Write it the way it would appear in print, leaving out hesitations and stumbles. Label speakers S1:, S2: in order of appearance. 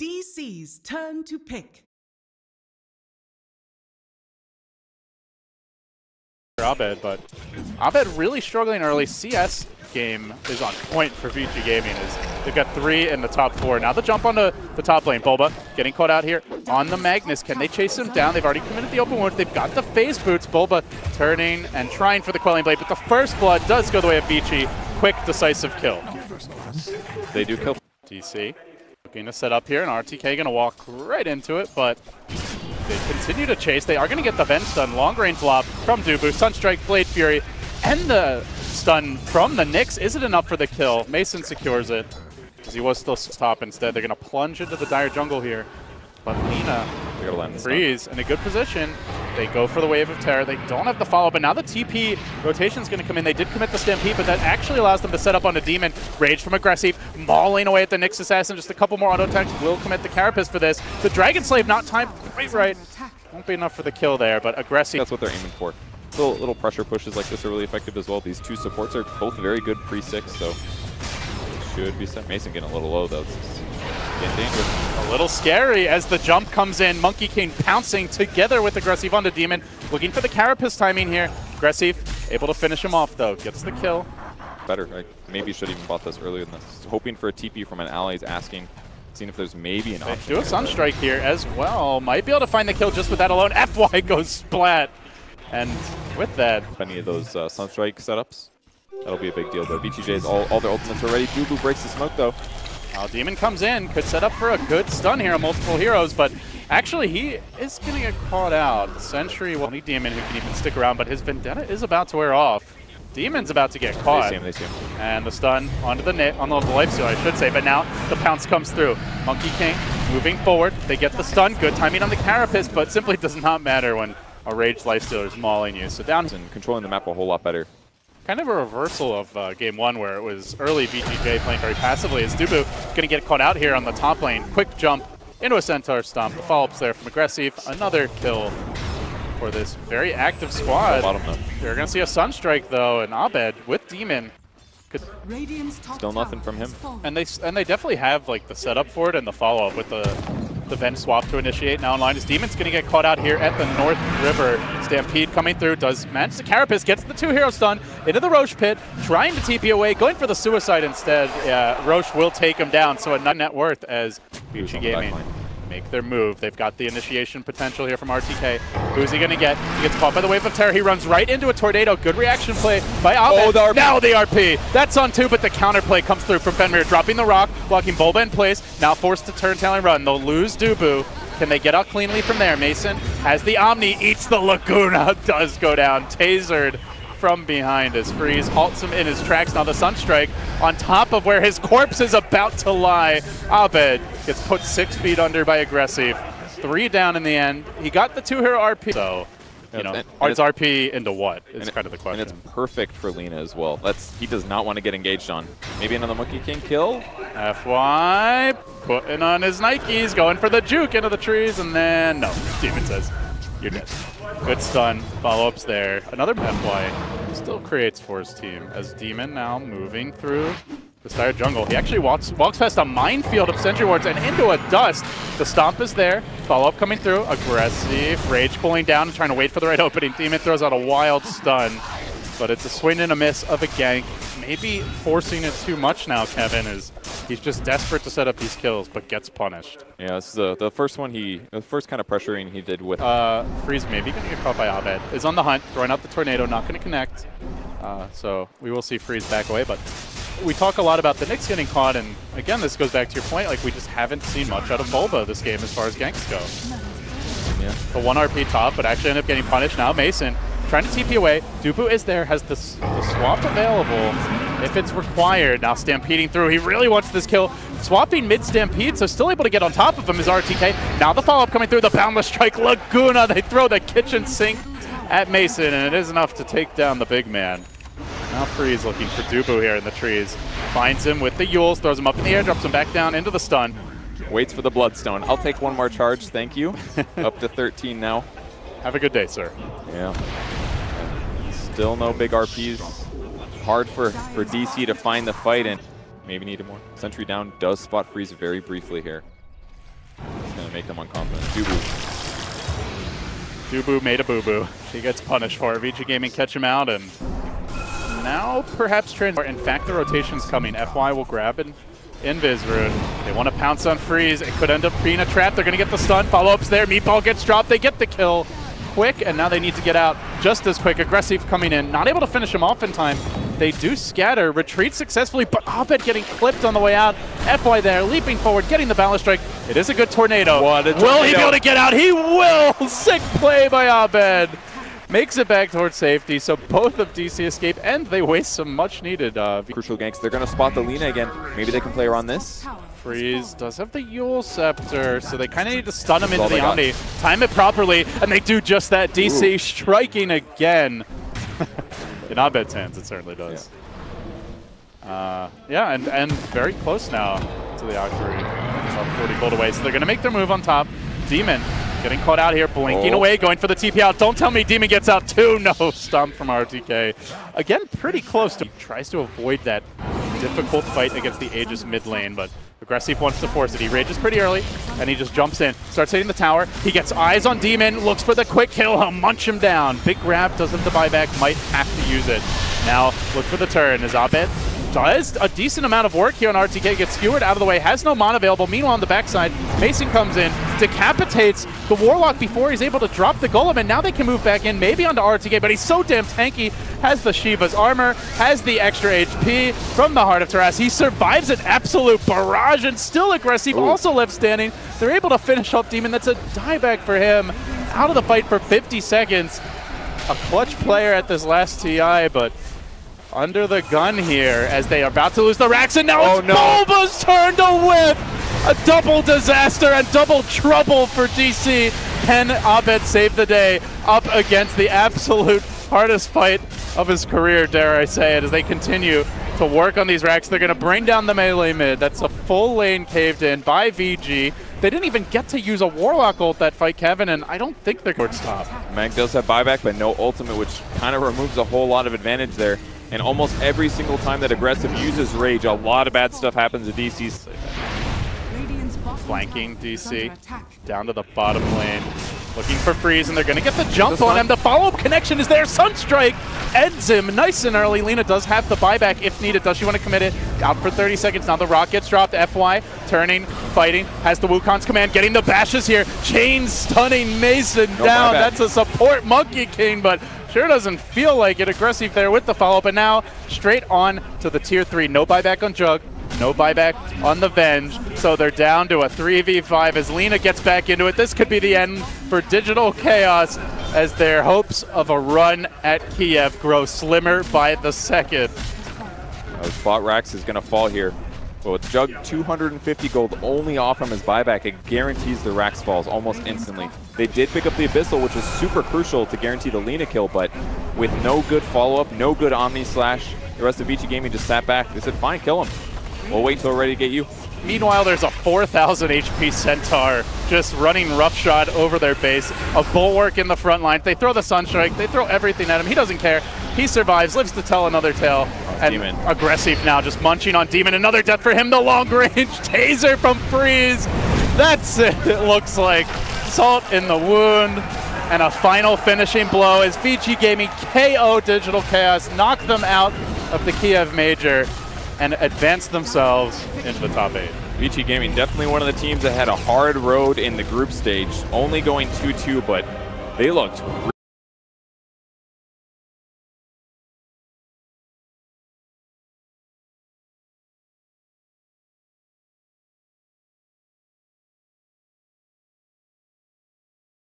S1: DC's turn to pick.
S2: Abed, but Abed really struggling early. CS game is on point for VGJ Gaming as they've got 3 in the top 4. Now the jump onto the top lane. Bulba getting caught out here on the Magnus. Can they chase him down? They've already committed the open wound. They've got the phase boots. Bulba turning and trying for the quelling blade, but the first blood does go the way of VG. Quick, decisive kill.
S3: They do kill.
S2: DC looking to set up here, and RTK going to walk right into it, but they continue to chase. They are going to get the vent stun. Long range lob from Dubu. Sunstrike, Blade Fury, and the stun from the Nyx. Is it enough for the kill? Mason secures it because he was still top instead. They're going to plunge into the dire jungle here. But Lina, Freeze in a good position. They go for the Wave of Terror. They don't have the follow, but now the TP rotation is going to come in. They did commit the Stampede, but that actually allows them to set up on the Demon. Rage from Aggressive, mauling away at the Nyx Assassin. Just a couple more auto attacks will commit the Carapace for this. The Dragon Slave not timed quite right. Won't be enough for the kill there, but Aggressive.
S3: That's what they're aiming for. Little pressure pushes like this are really effective as well. These two supports are both very good pre-6, so should be set. Mason getting a little low though. Getting dangerous.
S2: A little scary as the jump comes in. Monkey King pouncing together with Aggressive on the Demon. Looking for the Carapace timing here. Aggressive able to finish him off though. Gets the kill.
S3: Better. I maybe should have even bought this earlier than this. Hoping for a TP from an ally. He's asking, seeing if there's maybe an option.
S2: Do a Sunstrike here as well. Might be able to find the kill just with that alone. FY goes splat. And with that,
S3: any of those Sunstrike setups, that'll be a big deal though. VGJ's all their ultimates are ready. Dubu breaks the smoke though.
S2: Demon comes in, could set up for a good stun here on multiple heroes, but actually he is going to get caught out. Sentry, only Demon who can even stick around, but his Vendetta is about to wear off. Demon's about to get caught.
S3: They see him.
S2: And the stun onto the net, on the life steal, I should say, but now the pounce comes through. Monkey King moving forward. They get the stun. Good timing on the Carapace, but simply does not matter when a Rage Lifestealer is mauling you. So down
S3: and controlling the map a whole lot better.
S2: Kind of a reversal of Game 1 where it was early VGJ playing very passively as Dubu going to get caught out here on the top lane. Quick jump into a Centaur Stomp. The follow-ups there from Aggressive. Another kill for this very active squad. They're going to see a Sunstrike though, and Abed with Demon.
S3: Still nothing from him.
S2: And they definitely have like the setup for it and the follow-up with the vent swap to initiate now online. As Demon's going to get caught out here at the North River. Stampede coming through, does manage the Carapace, gets the 2-hero stun into the Roche pit, trying to TP away, going for the suicide instead. Yeah, Roche will take him down, so a net worth as VG Gaming make their move. They've got the initiation potential here from RTK. Who's he going to get? He gets caught by the Wave of Terror. He runs right into a Tornado. Good reaction play by Abed.
S3: Oh,
S2: now the RP. That's on 2, but the counterplay comes through from Fenrir, dropping the rock, blocking Bulba in place. Now forced to turn tail and run. They'll lose Dubu. Can they get out cleanly from there? Mason has the Omni, eats the Laguna, does go down. Tasered from behind as Freeze halts him in his tracks. Now the Sunstrike on top of where his corpse is about to lie. Abed gets put 6 feet under by Aggressive. 3 down in the end. He got the 2-hero RP. So, you know, it's RP into what is kind of the question.
S3: And it's perfect for Lina as well. He does not want to get engaged on. Maybe another Monkey King kill?
S2: FY putting on his Nikes, going for the juke into the trees, and then no. Demon says, you're dead. Good stun, follow-ups there. Another FY still creates for his team as Demon now moving through the dire jungle. He actually walks past a minefield of sentry wards and into a dust. The stomp is there, follow-up coming through. Aggressive, Rage pulling down and trying to wait for the right opening. Demon throws out a wild stun, but it's a swing and a miss of a gank. Maybe forcing it too much now, Kevin, is he's just desperate to set up these kills, but gets punished.
S3: Yeah, this is the first one the first kind of pressuring he did with...
S2: Freeze maybe going to get caught by Abed. Is on the hunt, throwing out the Tornado, not going to connect. So we will see Freeze back away, but we talk a lot about the Nyx getting caught, and again, this goes back to your point, like we just haven't seen much out of Bulba this game as far as ganks go.
S3: Yeah.
S2: The 1 RP top, but actually end up getting punished. Now Mason trying to TP away. Dubu is there, has the swap available if it's required. Now stampeding through. He really wants this kill. Swapping mid-stampede, so still able to get on top of him is RTK. Now the follow-up coming through. The Boundless Strike Laguna. They throw the kitchen sink at Mason, and it is enough to take down the big man. Now Freeze looking for Dubu here in the trees. Finds him with the Yules, throws him up in the air, drops him back down into the stun.
S3: Waits for the Bloodstone. I'll take 1 more charge, thank you. Up to 13 now.
S2: Have a good day, sir.
S3: Yeah. Still no big RPs. Hard for DC to find the fight, and maybe needed more. Sentry down does spot Freeze very briefly here. to make them unconfident.
S2: Dubu made a boo-boo. He gets punished for it. VG Gaming catch him out, and now perhaps in fact, the rotation's coming. FY will grab an Invis Rune. They want to pounce on Freeze. It could end up being a trap. They're going to get the stun. Follow-up's there. Meatball gets dropped. They get the kill quick, and now they need to get out just as quick. Aggressive coming in. Not able to finish him off in time. They do scatter, retreat successfully, but Abed getting clipped on the way out. FY there, leaping forward, getting the balance strike. It is a good tornado.
S3: What a tornado.
S2: Will he be able to get out? He will! Sick play by Abed. Makes it back towards safety, so both of DC escape, and they waste some much-needed
S3: crucial ganks. They're going to spot the Lina again. Maybe they can play around this.
S2: Freeze does have the Yule Scepter, so they kind of need to stun him into the Omni. Time it properly, and they do just that. DC striking again. In Abed's hands, it certainly does. Yeah, and very close now to the Octarine. About 40 gold away, so they're going to make their move on top. Demon getting caught out here, blinking away, going for the TP out. Don't tell me Demon gets out too. No, stomp from RTK. Again, pretty close to. Tries to avoid that difficult fight against the Aegis mid lane, but Aggressive wants to force it. He rages pretty early, and he just jumps in, starts hitting the tower. He gets eyes on Demon, looks for the quick kill. He'll munch him down. Big grab, does have the buyback, might have to use it. Now, look for the turn as Abed does a decent amount of work here on RTK, gets skewered out of the way, has no mana available. Meanwhile, on the backside, Mason comes in, decapitates the Warlock before he's able to drop the Golem, and now they can move back in, maybe onto RTK, but he's so damn tanky, has the Shiva's armor, has the extra HP from the Heart of Taras. He survives an absolute barrage and still aggressive, also left standing. They're able to finish up Demon. That's a dieback for him. Out of the fight for 50 seconds. A clutch player at this last TI, but under the gun here as they are about to lose the racks, and now it's Bulba's turn to whip! A double disaster and double trouble for DC. Can Abed save the day up against the absolute hardest fight of his career, dare I say it, as they continue to work on these racks. They're going to bring down the melee mid. That's a full lane caved in by VG. They didn't even get to use a Warlock ult that fight, Kevin, and I don't think they're going to stop.
S3: Mag does have buyback, but no ultimate, which kind of removes a whole lot of advantage there. And almost every single time that Aggressive uses Rage, a lot of bad stuff happens to DC's.
S2: Flanking DC down to the bottom lane. Looking for Freeze, and they're going to get the jump on him. The follow-up connection is there. Sunstrike ends him nice and early. Lina does have the buyback if needed. Does she want to commit it? Out for 30 seconds. Now the rock gets dropped. FY turning, fighting, has the Wukong's command, getting the bashes here. Chain stunning Mason down. That's a support Monkey King, but sure doesn't feel like it. Aggressive there with the follow-up, and now straight on to the tier 3. No buyback on Jug. No buyback on the Venge, so they're down to a 3v5 as Lina gets back into it. This could be the end for Digital Chaos as their hopes of a run at Kiev grow slimmer by the second.
S3: Spot Rax is going to fall here. But with Jug 250 gold only off from his buyback, it guarantees the Rax falls almost instantly. They did pick up the Abyssal, which is super crucial to guarantee the Lina kill, but with no good follow-up, no good Omni Slash, the rest of VG Gaming just sat back. They said, fine, kill him. We'll wait till we're ready to get you.
S2: Meanwhile, there's a 4,000 HP Centaur just running roughshod over their base. A Bulwark in the front line. They throw the Sunstrike. They throw everything at him. He doesn't care. He survives, lives to tell another tale. And
S3: Demon.
S2: Aggressive now, just munching on Demon. Another death for him. The long range taser from Freeze. That's it, it looks like. Salt in the wound. And a final finishing blow as VG Gaming KO Digital Chaos, knock them out of the Kiev Major and advance themselves into the top 8.
S3: VG Gaming, definitely one of the teams that had a hard road in the group stage, only going 2-2, but they looked really